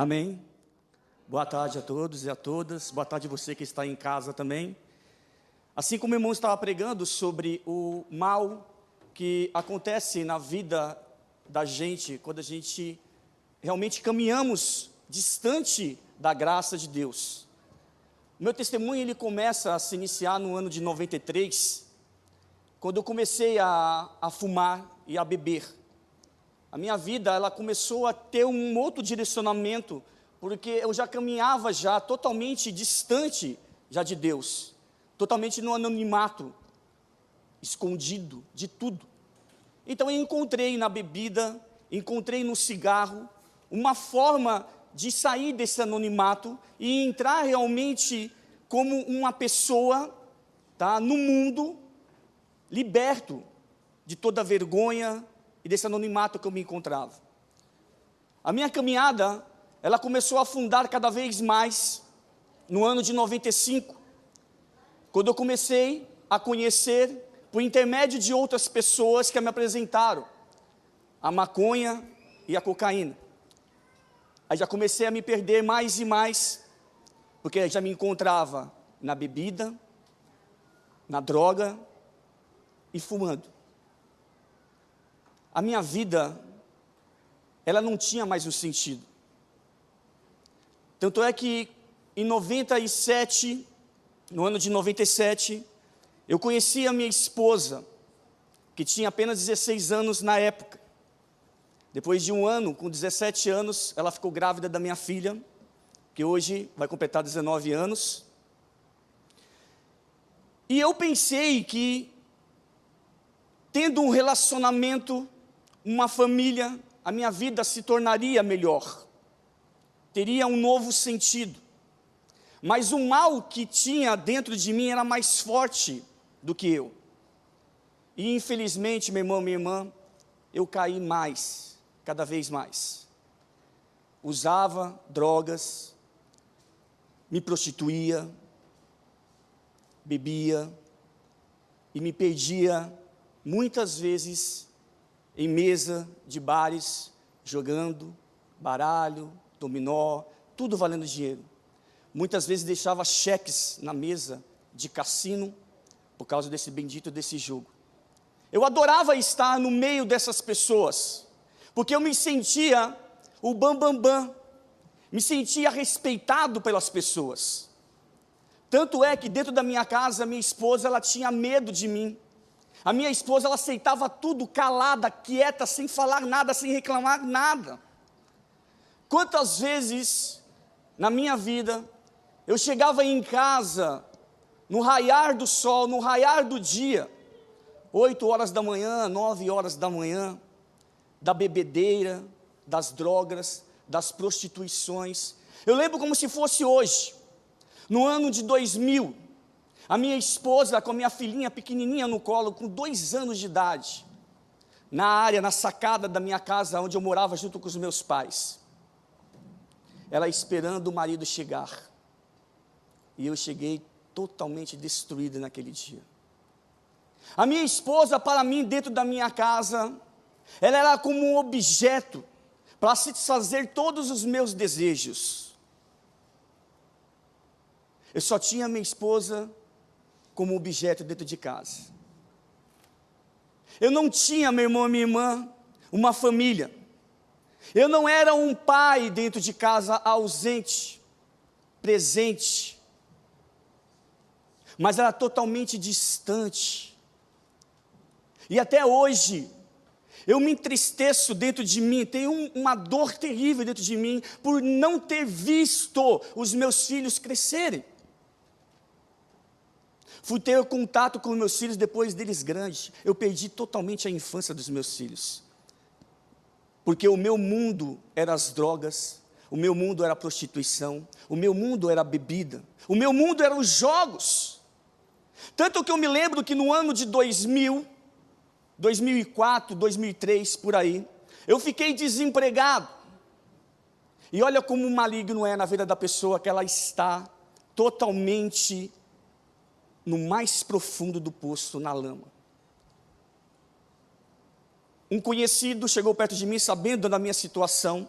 Amém. Boa tarde a todos e a todas. Boa tarde a você que está em casa também. Assim como o irmão estava pregando sobre o mal que acontece na vida da gente, quando a gente realmente caminhamos distante da graça de Deus. O meu testemunho ele começa a se iniciar no ano de 93, quando eu comecei a fumar e a beber. A minha vida, ela começou a ter um outro direcionamento, porque eu já caminhava já totalmente distante já de Deus, totalmente no anonimato, escondido de tudo. Então eu encontrei na bebida, encontrei no cigarro, uma forma de sair desse anonimato e entrar realmente como uma pessoa, no mundo, liberto de toda vergonha, e desse anonimato que eu me encontrava. A minha caminhada, ela começou a afundar cada vez mais no ano de 95, quando eu comecei a conhecer, por intermédio de outras pessoas que me apresentaram, a maconha e a cocaína. Aí já comecei a me perder mais e mais, porque já me encontrava na bebida, na droga e fumando. A minha vida, ela não tinha mais um sentido. Tanto é que em 97, no ano de 97, eu conheci a minha esposa, que tinha apenas 16 anos na época. Depois de um ano, com 17 anos, ela ficou grávida da minha filha, que hoje vai completar 19 anos. E eu pensei que, tendo um relacionamento, uma família, a minha vida se tornaria melhor, teria um novo sentido. Mas o mal que tinha dentro de mim era mais forte do que eu. E infelizmente, meu irmão, minha irmã, eu caí mais, cada vez mais. Usava drogas, me prostituía, bebia e me perdia muitas vezes em mesa de bares, jogando baralho, dominó, tudo valendo dinheiro. Muitas vezes deixava cheques na mesa de cassino, por causa desse bendito desse jogo. Eu adorava estar no meio dessas pessoas, porque eu me sentia o bambambam, me sentia respeitado pelas pessoas. Tanto é que dentro da minha casa, minha esposa, ela tinha medo de mim. A minha esposa, ela aceitava tudo calada, quieta, sem falar nada, sem reclamar nada. Quantas vezes, na minha vida, eu chegava em casa, no raiar do sol, no raiar do dia, 8 horas da manhã, 9 horas da manhã, da bebedeira, das drogas, das prostituições. Eu lembro como se fosse hoje, no ano de 2000, a minha esposa com a minha filhinha pequenininha no colo, com 2 anos de idade, na área, na sacada da minha casa, onde eu morava junto com os meus pais. Ela esperando o marido chegar. E eu cheguei totalmente destruído naquele dia. A minha esposa, para mim, dentro da minha casa, ela era como um objeto para satisfazer todos os meus desejos. Eu só tinha minha esposa como objeto dentro de casa. Eu não tinha, meu irmão e minha irmã, uma família. Eu não era um pai dentro de casa ausente, presente, mas era totalmente distante. E até hoje, eu me entristeço dentro de mim, tenho uma dor terrível dentro de mim, por não ter visto os meus filhos crescerem. Fui ter contato com meus filhos depois deles grandes. Eu perdi totalmente a infância dos meus filhos. Porque o meu mundo era as drogas, o meu mundo era a prostituição, o meu mundo era a bebida, o meu mundo eram os jogos. Tanto que eu me lembro que no ano de 2000, 2004, 2003, por aí, eu fiquei desempregado. E olha como o maligno é na vida da pessoa, que ela está totalmente no mais profundo do poço, na lama. Um conhecido chegou perto de mim, sabendo da minha situação,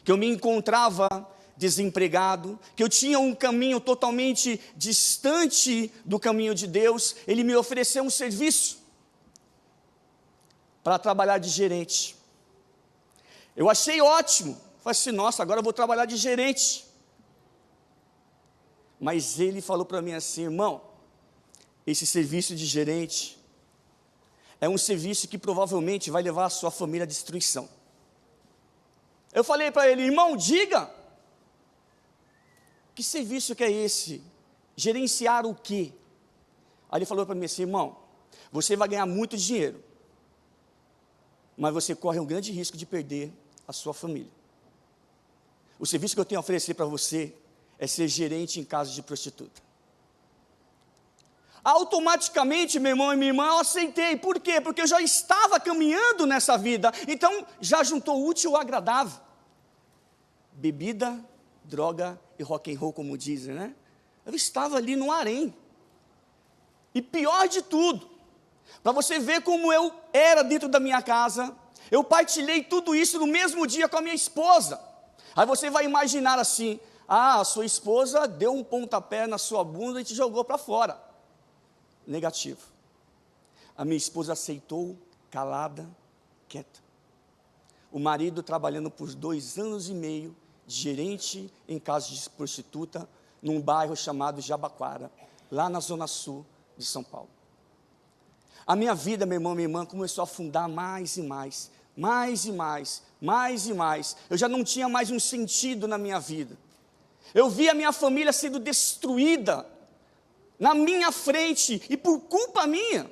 que eu me encontrava desempregado, que eu tinha um caminho totalmente distante do caminho de Deus, ele me ofereceu um serviço para trabalhar de gerente. Eu achei ótimo, falei assim, nossa, agora eu vou trabalhar de gerente. Mas ele falou para mim assim, irmão, esse serviço de gerente é um serviço que provavelmente vai levar a sua família à destruição. Eu falei para ele, irmão, diga, que serviço que é esse? Gerenciar o quê? Aí ele falou para mim assim, irmão, você vai ganhar muito dinheiro, mas você corre um grande risco de perder a sua família. O serviço que eu tenho a oferecer para você é ser gerente em casa de prostituta. Automaticamente, meu irmão e minha irmã, eu aceitei. Por quê? Porque eu já estava caminhando nessa vida. Então, já juntou o útil ao agradável. Bebida, droga e rock and roll, como dizem, né? Eu estava ali no harém. E pior de tudo, para você ver como eu era dentro da minha casa, eu partilhei tudo isso no mesmo dia com a minha esposa. Aí você vai imaginar assim, a sua esposa deu um pontapé na sua bunda e te jogou para fora. Negativo. A minha esposa aceitou, calada, quieta. O marido trabalhando por 2 anos e meio, gerente em casa de prostituta, num bairro chamado Jabaquara, lá na zona sul de São Paulo. A minha vida, meu irmão, minha irmã, começou a afundar mais e mais, mais e mais, mais e mais. Eu já não tinha mais um sentido na minha vida. Eu via a minha família sendo destruída na minha frente, e por culpa minha,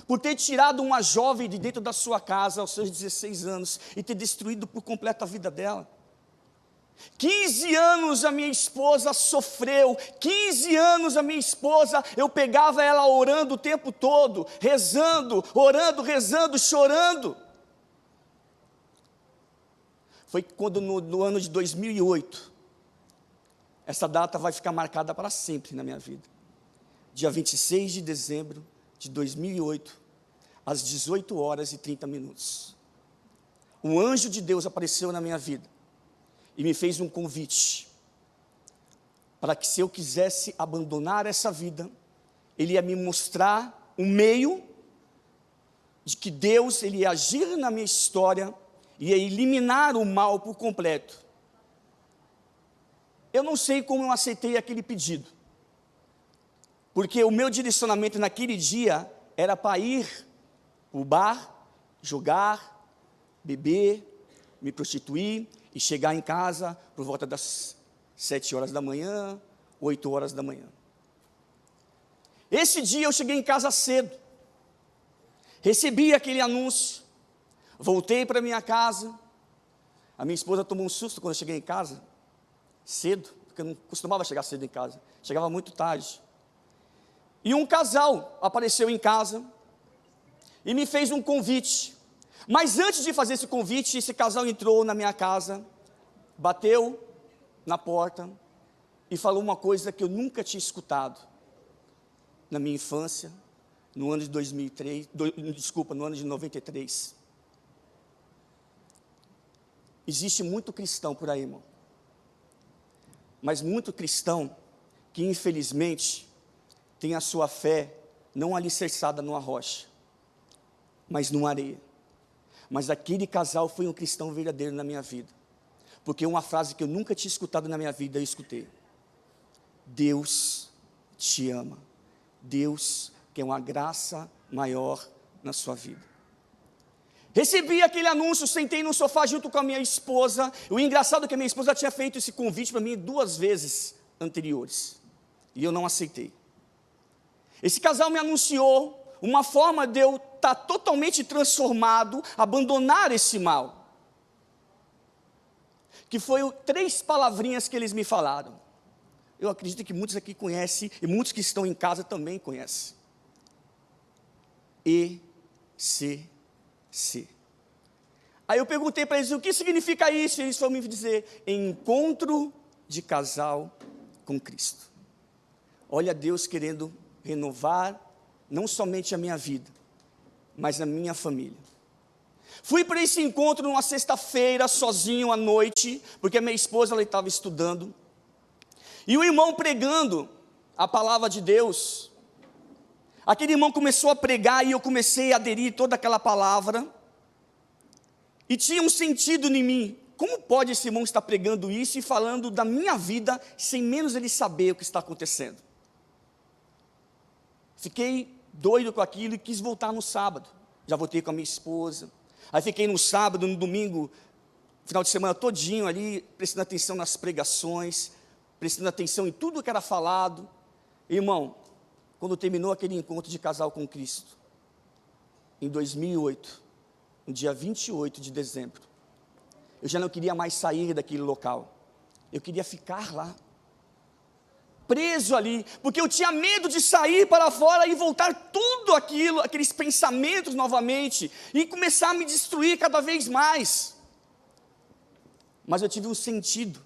por ter tirado uma jovem de dentro da sua casa aos seus 16 anos, e ter destruído por completo a vida dela. 15 anos a minha esposa sofreu, 15 anos a minha esposa, eu pegava ela orando o tempo todo, rezando, orando, rezando, chorando. Foi quando no ano de 2008, essa data vai ficar marcada para sempre na minha vida. Dia 26 de dezembro de 2008, às 18h30. Um anjo de Deus apareceu na minha vida e me fez um convite para que, se eu quisesse abandonar essa vida, ele ia me mostrar um meio de que Deus ele ia agir na minha história, ia eliminar o mal por completo. Eu não sei como eu aceitei aquele pedido, porque o meu direcionamento naquele dia era para ir para o bar, jogar, beber, me prostituir e chegar em casa por volta das 7h da manhã, 8h da manhã. Esse dia eu cheguei em casa cedo, recebi aquele anúncio, voltei para minha casa. A minha esposa tomou um susto quando eu cheguei em casa, cedo, porque eu não costumava chegar cedo em casa, chegava muito tarde. E um casal apareceu em casa e me fez um convite. Mas antes de fazer esse convite, esse casal entrou na minha casa, bateu na porta e falou uma coisa que eu nunca tinha escutado na minha infância, no ano de 93. Existe muito cristão por aí, irmão. Mas muito cristão que, infelizmente, tem a sua fé não alicerçada numa rocha, mas numa areia. Mas aquele casal foi um cristão verdadeiro na minha vida. Porque uma frase que eu nunca tinha escutado na minha vida, eu escutei. Deus te ama. Deus quer uma graça maior na sua vida. Recebi aquele anúncio, sentei no sofá junto com a minha esposa. O engraçado é que a minha esposa tinha feito esse convite para mim 2 vezes anteriores. E eu não aceitei. Esse casal me anunciou uma forma de eu estar totalmente transformado, abandonar esse mal. Que foi 3 palavrinhas que eles me falaram. Eu acredito que muitos aqui conhecem, e muitos que estão em casa também conhecem. ECC. Aí eu perguntei para eles, o que significa isso? E eles foram me dizer, encontro de casal com Cristo. Olha Deus querendo renovar, não somente a minha vida, mas a minha família. Fui para esse encontro numa sexta-feira, sozinho à noite, porque a minha esposa estava estudando. E o irmão pregando a palavra de Deus. Aquele irmão começou a pregar e eu comecei a aderir toda aquela palavra. E tinha um sentido em mim. Como pode esse irmão estar pregando isso e falando da minha vida, sem menos ele saber o que está acontecendo? Fiquei doido com aquilo e quis voltar no sábado. Já voltei com a minha esposa. Aí fiquei no sábado, no domingo, final de semana todinho ali, prestando atenção nas pregações, prestando atenção em tudo que era falado. Irmão, quando terminou aquele encontro de casal com Cristo, em 2008, no dia 28 de dezembro, eu já não queria mais sair daquele local. Eu queria ficar lá, preso ali, porque eu tinha medo de sair para fora e voltar tudo aquilo, aqueles pensamentos novamente, e começar a me destruir cada vez mais. Mas eu tive um sentido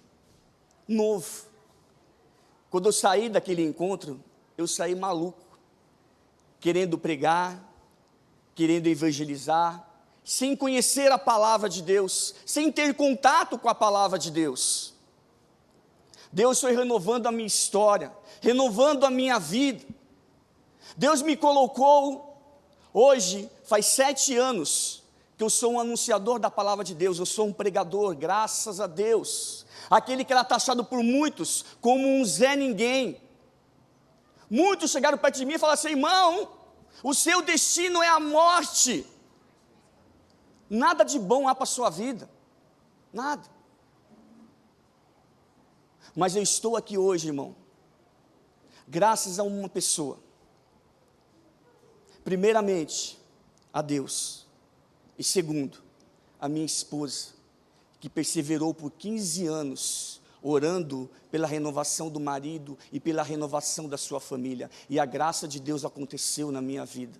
novo. Quando eu saí daquele encontro, eu saí maluco, querendo pregar, querendo evangelizar, sem conhecer a palavra de Deus, sem ter contato com a palavra de Deus. Deus foi renovando a minha história, renovando a minha vida. Deus me colocou, hoje, faz 7 anos, que eu sou um anunciador da palavra de Deus, eu sou um pregador, graças a Deus. Aquele que era taxado por muitos como um Zé Ninguém. Muitos chegaram perto de mim e falaram assim: irmão, o seu destino é a morte. Nada de bom há para a sua vida, nada. Mas eu estou aqui hoje, irmão, graças a uma pessoa. Primeiramente, a Deus. E segundo, a minha esposa, que perseverou por 15 anos, orando pela renovação do marido e pela renovação da sua família. E a graça de Deus aconteceu na minha vida.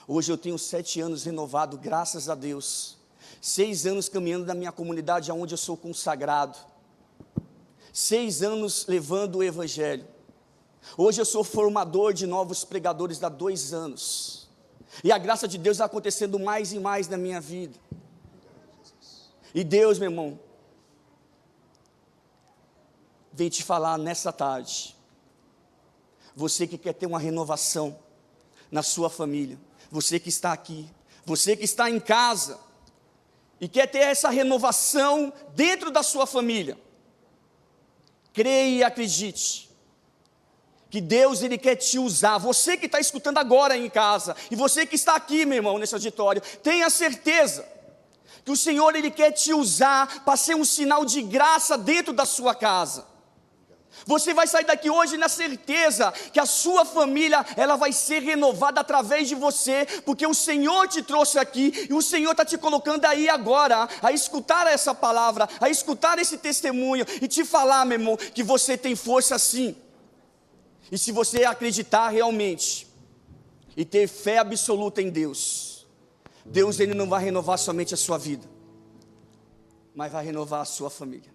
Hoje eu tenho 7 anos renovado, graças a Deus. 6 anos caminhando na minha comunidade, onde eu sou consagrado. 6 anos levando o evangelho. Hoje eu sou formador de novos pregadores há 2 anos. E a graça de Deus está acontecendo mais e mais na minha vida. E Deus, meu irmão, vem te falar nessa tarde. Você que quer ter uma renovação na sua família, você que está aqui, você que está em casa e quer ter essa renovação dentro da sua família, creia e acredite que Deus, Ele quer te usar. Você que está escutando agora em casa, e você que está aqui, meu irmão, nesse auditório, tenha certeza que o Senhor, Ele quer te usar para ser um sinal de graça dentro da sua casa. Você vai sair daqui hoje na certeza que a sua família, ela vai ser renovada através de você, porque o Senhor te trouxe aqui, e o Senhor está te colocando aí agora, a escutar essa palavra, a escutar esse testemunho, e te falar, meu irmão, que você tem força sim. E se você acreditar realmente, e ter fé absoluta em Deus, Deus, Ele não vai renovar somente a sua vida, mas vai renovar a sua família.